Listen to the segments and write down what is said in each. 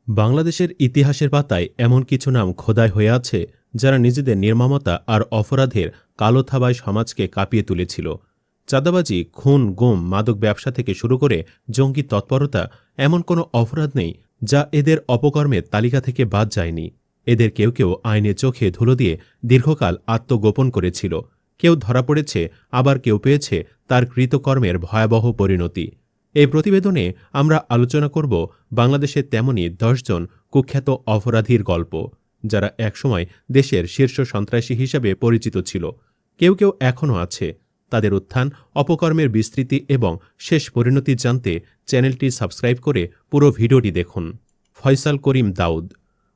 বাংলাদেশের ইতিহাসের পাতায় এমন কিছু নাম খোদাই হয়ে আছে যারা নিজেদের নির্মমতা আর অপরাধের কালো থাবায় সমাজকে কাঁপিয়ে তুলেছিল। চাঁদাবাজি, খুন, গুম, মাদক ব্যবসা থেকে শুরু করে জঙ্গি তৎপরতা, এমন কোনো অপরাধ নেই যা এদের অপকর্মের তালিকা থেকে বাদ যায়নি। এদের কেউ কেউ আইনের চোখে ধুলো দিয়ে দীর্ঘকাল আত্মগোপন করেছিল। কেউ ধরা পড়েছে, আবার কেউ পেয়েছে তার কৃতকর্মের ভয়াবহ পরিণতি। এই প্রতিবেদনে আমরা আলোচনা করব বাংলাদেশের তেমনই ১০ জন কুখ্যাত অপরাধীর গল্প, যারা একসময় দেশের শীর্ষ সন্ত্রাসী হিসেবে পরিচিত ছিল। কেউ কেউ এখনও আছে। তাদের উত্থান, অপকর্মের বিস্তৃতি এবং শেষ পরিণতি জানতে চ্যানেলটি সাবস্ক্রাইব করে পুরো ভিডিওটি দেখুন। ফয়সাল করিম দাউদ।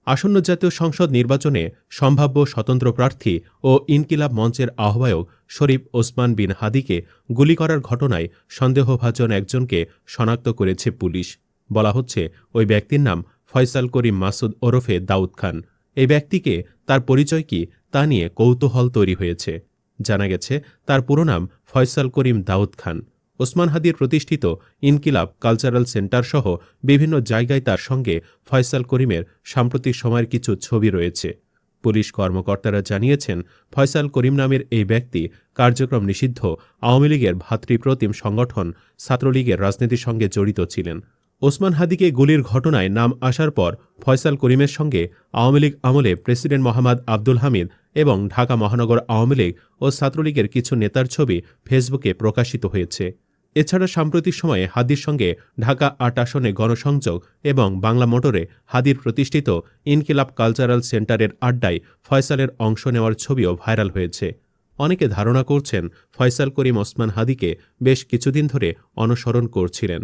আসন্ন জাতীয় সংসদ নির্বাচনে সম্ভাব্য স্বতন্ত্র প্রার্থী ও ইনকিলাব মঞ্চের আহ্বায়ক শরীফ ওসমান বিন হাদিকে গুলি করার ঘটনায় সন্দেহভাজন একজনকে শনাক্ত করেছে পুলিশ। বলা হচ্ছে ওই ব্যক্তির নাম ফয়সাল করিম মাসুদ ওরফে দাউদ খান। এই ব্যক্তিকে, তার পরিচয় কি তা নিয়ে কৌতূহল তৈরি হয়েছে। জানা গেছে তার পুরো নাম ফয়সাল করিম দাউদ খান। ওসমান হাদির প্রতিষ্ঠিত ইনকিলাব কালচারাল সেন্টার সহ বিভিন্ন জায়গায় তার সঙ্গে ফয়সাল করিমের সাম্প্রতিক সময়ের কিছু ছবি রয়েছে। পুলিশ কর্মকর্তারা জানিয়েছেন, ফয়সাল করিম নামের এই ব্যক্তি কার্যক্রম নিষিদ্ধ আওয়ামী লীগের ভ্রাতৃপ্রতিম সংগঠন ছাত্রলীগের রাজনীতির সঙ্গে জড়িত ছিলেন। ওসমান হাদিকে গুলির ঘটনায় নাম আসার পর ফয়সাল করিমের সঙ্গে আওয়ামী লীগ আমলে প্রেসিডেন্ট মোহাম্মদ আব্দুল হামিদ এবং ঢাকা মহানগর আওয়ামী লীগ ও ছাত্রলীগের কিছু নেতার ছবি ফেসবুকে প্রকাশিত হয়েছে। এছাড়া সাম্প্রতিক সময়ে হাদির সঙ্গে ঢাকা ৮ আসনে গণসংযোগ এবং বাংলা মোটরে হাদির প্রতিষ্ঠিত ইনকিলাব কালচারাল সেন্টারের আড্ডায় ফয়সালের অংশ নেওয়ার ছবিও ভাইরাল হয়েছে। অনেকে ধারণা করছেন ফয়সাল করিম ওসমান হাদিকে বেশ কিছুদিন ধরে অনুসরণ করছিলেন।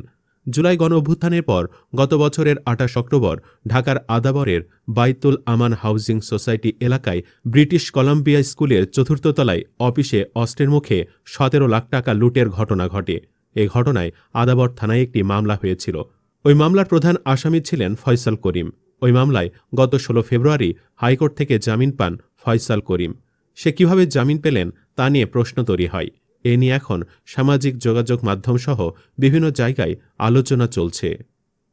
জুলাই গণঅভ্যুত্থানের পর গত বছরের ২৮ অক্টোবর ঢাকার আদাবরের বাইতুল আমান হাউজিং সোসাইটি এলাকায় ব্রিটিশ কলাম্বিয়া স্কুলের ৪র্থ তলায় অফিসে অস্ত্রের মুখে ১৭ লাখ টাকা লুটের ঘটনা ঘটে। এ ঘটনায় আদাবর থানায় একটি মামলা হয়েছিল। ওই মামলার প্রধান আসামি ছিলেন ফয়সাল করিম। ওই মামলায় গত ১৬ ফেব্রুয়ারি হাইকোর্ট থেকে জামিন পান ফয়সাল করিম। সে কিভাবে জামিন পেলেন তা নিয়ে প্রশ্ন তৈরি হয়। এ নিয়ে এখন সামাজিক যোগাযোগ মাধ্যমসহ বিভিন্ন জায়গায় আলোচনা চলছে।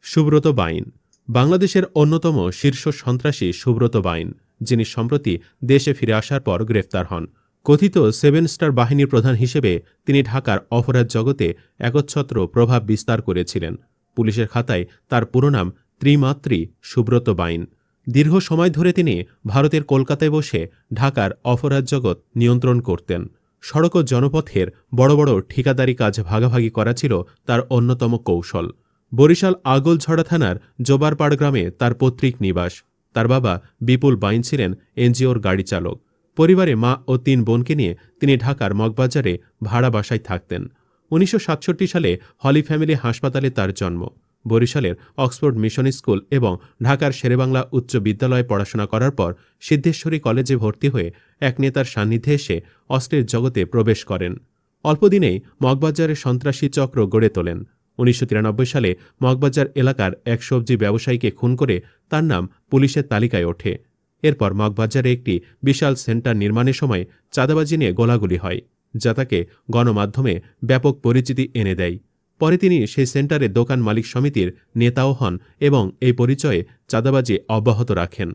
সুব্রত বাইন। বাংলাদেশের অন্যতম শীর্ষ সন্ত্রাসী সুব্রত বাইন, যিনি সম্প্রতি দেশে ফিরে আসার পর গ্রেফতার হন। কথিত 7 স্টার বাহিনীর প্রধান হিসেবে তিনি ঢাকার অপরাধ জগতে একচ্ছত্র প্রভাব বিস্তার করেছিলেন। পুলিশের খাতায় তার পুরো নাম ত্রিমাত্রী সুব্রত বাইন। দীর্ঘ সময় ধরে তিনি ভারতের কলকাতায় বসে ঢাকার অপরাধ জগৎ নিয়ন্ত্রণ করতেন। সড়ক ও জনপথের বড় বড় ঠিকাদারি কাজ ভাগাভাগি করা ছিল তার অন্যতম কৌশল। বরিশাল আগলঝড়া থানার জোবারপাড় গ্রামে তার পৈতৃক নিবাস। তার বাবা বিপুল বাইন ছিলেন এনজিওর গাড়ি চালক। পরিবারে মা ও ৩ বোনকে নিয়ে তিনি ঢাকার মগবাজারে ভাড়া বাসায় থাকতেন। ১৯৬৭ সালে হলি ফ্যামিলি হাসপাতালে তার জন্ম। বরিশালের অক্সফোর্ড মিশন স্কুল এবং ঢাকার শেরেবাংলা উচ্চ বিদ্যালয়ে পড়াশোনা করার পর সিদ্ধেশ্বরী কলেজে ভর্তি হয়ে এক নেতার সান্নিধ্যে এসে অস্ত্রের জগতে প্রবেশ করেন। অল্পদিনেই মগবাজারে সন্ত্রাসী চক্র গড়ে তোলেন। ১৯৯৩ সালে মগবাজার এলাকার এক সবজি ব্যবসায়ীকে খুন করে তার নাম পুলিশের তালিকায় ওঠে। এরপর মগবাজারে একটি বিশাল সেন্টার নির্মাণের সময় চাঁদাবাজি নিয়ে গোলাগুলি হয়, যা তাকে গণমাধ্যমে ব্যাপক পরিচিতি এনে দেয়। পরে তিনি সেই সেন্টারে দোকান মালিক সমিতির নেতাও হন এবং এই পরিচয়ে চাঁদাবাজি অব্যাহত রাখেন।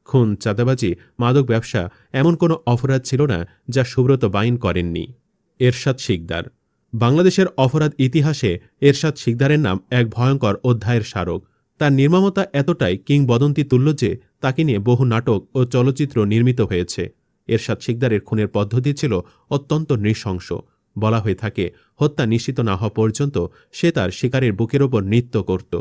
খুন, চাঁদাবাজি, মাদক ব্যবসা এমন কোনো অপরাধ ছিল না যা সুব্রত বাইন করেননি। এরশাদ শিকদার। বাংলাদেশের অপরাধ ইতিহাসে এরশাদ শিকদারের নাম এক ভয়ঙ্কর অধ্যায়ের স্মারক। তার নির্মমতা এতটাই কিংবদন্তি তুল্য যে তাকে নিয়ে বহু নাটক ও চলচ্চিত্র নির্মিত হয়েছে। এরশাদ শিকদারের খুনের পদ্ধতি ছিল অত্যন্ত নৃশংস। বলা হয়ে থাকে, হত্যা নিশ্চিত না হওয়া পর্যন্ত সে তার শিকারের বুকের ওপর নৃত্য করত।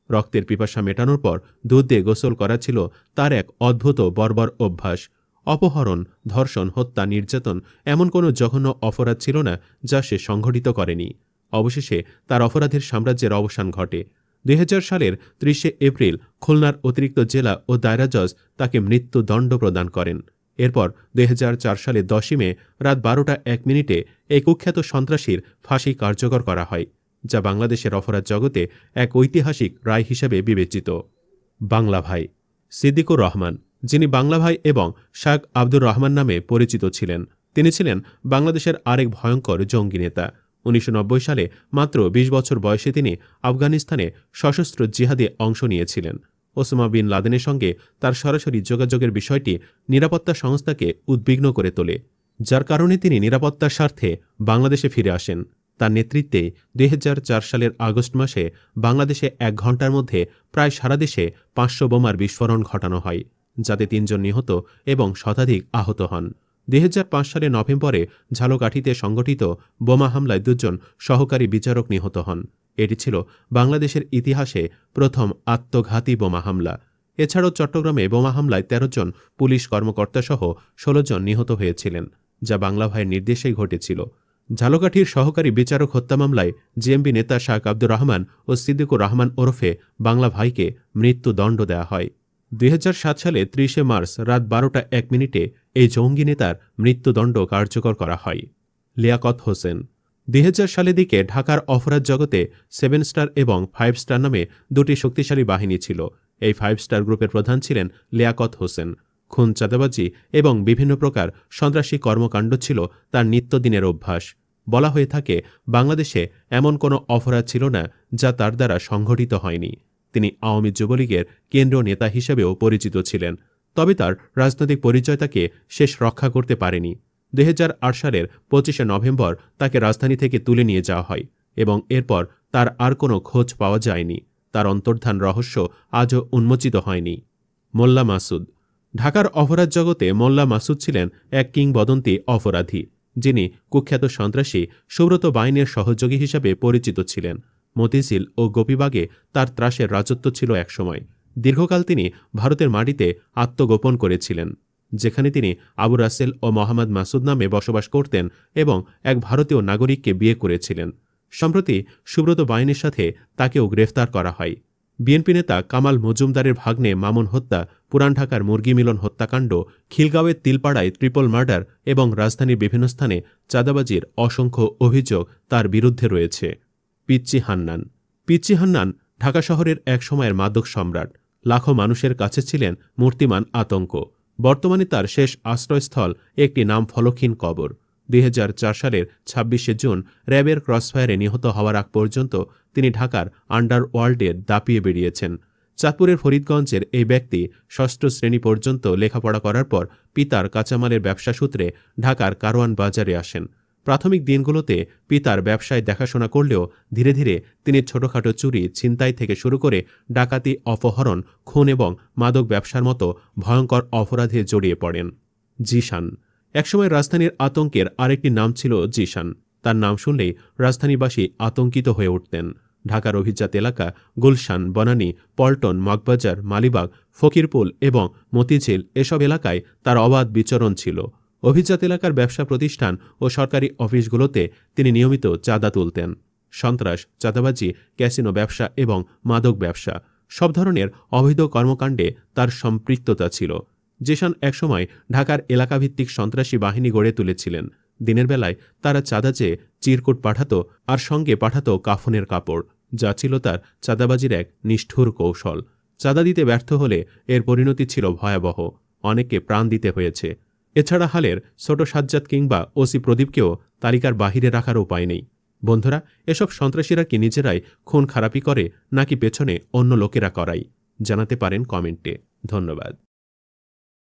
রক্তের পিপাসা মেটানোর পর দুধ দিয়ে গোসল করা ছিল তার এক অদ্ভুত বর্বর অভ্যাস। অপহরণ, ধর্ষণ, হত্যা, নির্যাতন এমন কোনো জঘন্য অপরাধ ছিল না যা সে সংঘটিত করেনি। অবশেষে তার অপরাধের সাম্রাজ্যের অবসান ঘটে। ২০০০ সালের ৩০ এপ্রিল খুলনার অতিরিক্ত জেলা ও দায়রা জজ তাকে মৃত্যুদণ্ড প্রদান করেন। এরপর ২০০৪ সালে ১০ই মে রাত ১২টা ১ মিনিটে এই কুখ্যাত সন্ত্রাসীর ফাঁসি কার্যকর করা হয়, যা বাংলাদেশের অপরাধ জগতে এক ঐতিহাসিক রায় হিসেবে বিবেচিত। বাংলা ভাই। সিদ্দিকুর রহমান, যিনি বাংলা ভাই এবং শাহ আব্দুর রহমান নামে পরিচিত ছিলেন, তিনি ছিলেন বাংলাদেশের আরেক ভয়ঙ্কর জঙ্গি নেতা। ১৯৯০ সালে মাত্র ২০ বছর বয়সে তিনি আফগানিস্তানে সশস্ত্র জিহাদে অংশ নিয়েছিলেন। ওসামা বিন লাদেনের সঙ্গে তার সরাসরি যোগাযোগের বিষয়টি নিরাপত্তা সংস্থাকে উদ্বিগ্ন করে তোলে, যার কারণে তিনি নিরাপত্তার স্বার্থে বাংলাদেশে ফিরে আসেন। তার নেতৃত্বে 2004 সালের আগস্ট মাসে বাংলাদেশে 1 ঘণ্টার মধ্যে প্রায় সারা দেশে 500 বোমার বিস্ফোরণ ঘটানো হয়, যাতে 3 জন নিহত এবং শতাধিক আহত হন। 2005 সালের নভেম্বরে ঝালকাঠিতে সংগঠিত বোমা হামলায় 2 জন সহকারী বিচারক নিহত হন। এটি ছিল বাংলাদেশের ইতিহাসে প্রথম আত্মঘাতী বোমা হামলা। এছাড়াও চট্টগ্রামে বোমা হামলায় 13 জন পুলিশ কর্মকর্তাসহ 16 জন নিহত হয়েছিলেন, যা বাংলা ভাইয়ের নির্দেশেই ঘটেছিল। ঝালকাঠির সহকারী বিচারক হত্যা মামলায় জেএমবি নেতা শাহ আব্দুর রহমান ও সিদ্দিকুর রহমান ওরফে বাংলা ভাইকে মৃত্যুদণ্ড দেওয়া হয়। 2007 সালে 30 মার্চ রাত 12টা 1 মিনিটে এই জঙ্গি নেতার মৃত্যুদণ্ড কার্যকর করা হয়। লিয়াকত হোসেন 2000 সালের দিকে ঢাকার অপরাধ জগতে 7 স্টার এবং 5 স্টার নামে 2টি শক্তিশালী বাহিনী ছিল। এই 5 স্টার গ্রুপের প্রধান ছিলেন লিয়াকত হোসেন। খুন, চাঁদাবাজি এবং বিভিন্ন প্রকার সন্ত্রাসী কর্মকাণ্ড ছিল তার নিত্যদিনের অভ্যাস। বলা হয়ে থাকে, বাংলাদেশে এমন কোনো অপরাধ ছিল না যা তার দ্বারা সংঘটিত হয়নি। তিনি আওয়ামী যুবলীগের কেন্দ্রীয় নেতা হিসেবেও পরিচিত ছিলেন, তবে তার রাজনৈতিক পরিচয় তাকে শেষ রক্ষা করতে পারেনি। 2008 সালের 25 নভেম্বর তাকে রাজধানী থেকে তুলে নিয়ে যাওয়া হয় এবং এরপর তার আর কোনো খোঁজ পাওয়া যায়নি। তার অন্তর্ধান রহস্য আজও উন্মোচিত হয়নি। মোল্লা মাসুদ ঢাকার অপরাধ জগতে মোল্লা মাসুদ ছিলেন এক কিংবদন্তি অপরাধী, যিনি কুখ্যাত সন্ত্রাসী সুব্রত বাহিনীর সহযোগী হিসেবে পরিচিত ছিলেন। মতিঝিল ও গোপীবাগে তার ত্রাসের রাজত্ব ছিল একসময়। দীর্ঘকাল তিনি ভারতের মাটিতে আত্মগোপন করেছিলেন, যেখানে তিনি আবু রাসেল ও মোহাম্মদ মাসুদ নামে বসবাস করতেন এবং এক ভারতীয় নাগরিককে বিয়ে করেছিলেন। সম্প্রতি সুব্রত বাহিনীর সাথে তাকেও গ্রেফতার করা হয়। বিএনপি নেতা কামাল মজুমদারের ভাগ্নে মামুন হত্যা, পুরান ঢাকার মুরগি মিলন হত্যাকাণ্ড, খিলগাঁওয়ের তিলপাড়ায় ট্রিপল মার্ডার এবং রাজধানীর বিভিন্ন স্থানে চাঁদাবাজির অসংখ্য অভিযোগ তার বিরুদ্ধে রয়েছে। পিচ্চি হান্নান ঢাকা শহরের এক সময়ের মাদক সম্রাট। লাখো মানুষের কাছে ছিলেন মূর্তিমান আতঙ্ক। বর্তমানে তার শেষ আশ্রয়স্থল একটি নাম ফলকহীন কবর। 2004 সালের 26 জুন র্যাবের ক্রসফায়ারে নিহত হওয়ার আগ পর্যন্ত তিনি ঢাকার আন্ডারওয়ার্ল্ডে দাপিয়ে বেরিয়েছেন। চাঁদপুরের ফরিদগঞ্জের এই ব্যক্তি 6ষ্ঠ শ্রেণী পর্যন্ত লেখাপড়া করার পর পিতার কাঁচামালের ব্যবসা সূত্রে ঢাকার কারওয়ান বাজারে আসেন। প্রাথমিক দিনগুলোতে পিতার ব্যবসায় দেখাশোনা করলেও ধীরে ধীরে তিনি ছোটখাটো চুরি, ছিনতাই থেকে শুরু করে ডাকাতি, অপহরণ, খুন এবং মাদক ব্যবসার মতো ভয়ঙ্কর অপরাধে জড়িয়ে পড়েন। জিশান একসময় রাজধানীর আতঙ্কের আরেকটি নাম ছিল জিশান। তার নাম শুনলেই রাজধানীবাসী আতঙ্কিত হয়ে উঠতেন। ঢাকার অভিজাত এলাকা গুলশান, বনানী, পল্টন, মগবাজার, মালিবাগ, ফকিরপুল এবং মতিঝিল এসব এলাকায় তার অবাধ বিচরণ ছিল। অভিজাত এলাকার ব্যবসা প্রতিষ্ঠান ও সরকারি অফিসগুলোতে তিনি নিয়মিত চাঁদা তুলতেন। সন্ত্রাস, চাঁদাবাজি, ক্যাসিনো ব্যবসা এবং মাদক ব্যবসা সব ধরনের অবৈধ কর্মকাণ্ডে তার সম্পৃক্ততা ছিল। জিশান একসময় ঢাকার এলাকাভিত্তিক সন্ত্রাসী বাহিনী গড়ে তুলেছিলেন। দিনের বেলায় তারা চাঁদা চেয়ে চিরকুট পাঠাত আর সঙ্গে পাঠাত কাফনের কাপড়, যা ছিল তার চাঁদাবাজির এক নিষ্ঠুর কৌশল। চাঁদা দিতে ব্যর্থ হলে এর পরিণতি ছিল ভয়াবহ, অনেককে প্রাণ দিতে হয়েছে। এছাড়া হালের ছোট সাজ্জাদ কিংবা ওসি প্রদীপকেও তালিকার বাহিরে রাখার উপায় নেই। বন্ধুরা, এসব সন্ত্রাসীরা কি নিজেরাই খুন খারাপি করে নাকি পেছনে অন্য লোকেরা করায়? জানাতে পারেন কমেন্টে। ধন্যবাদ।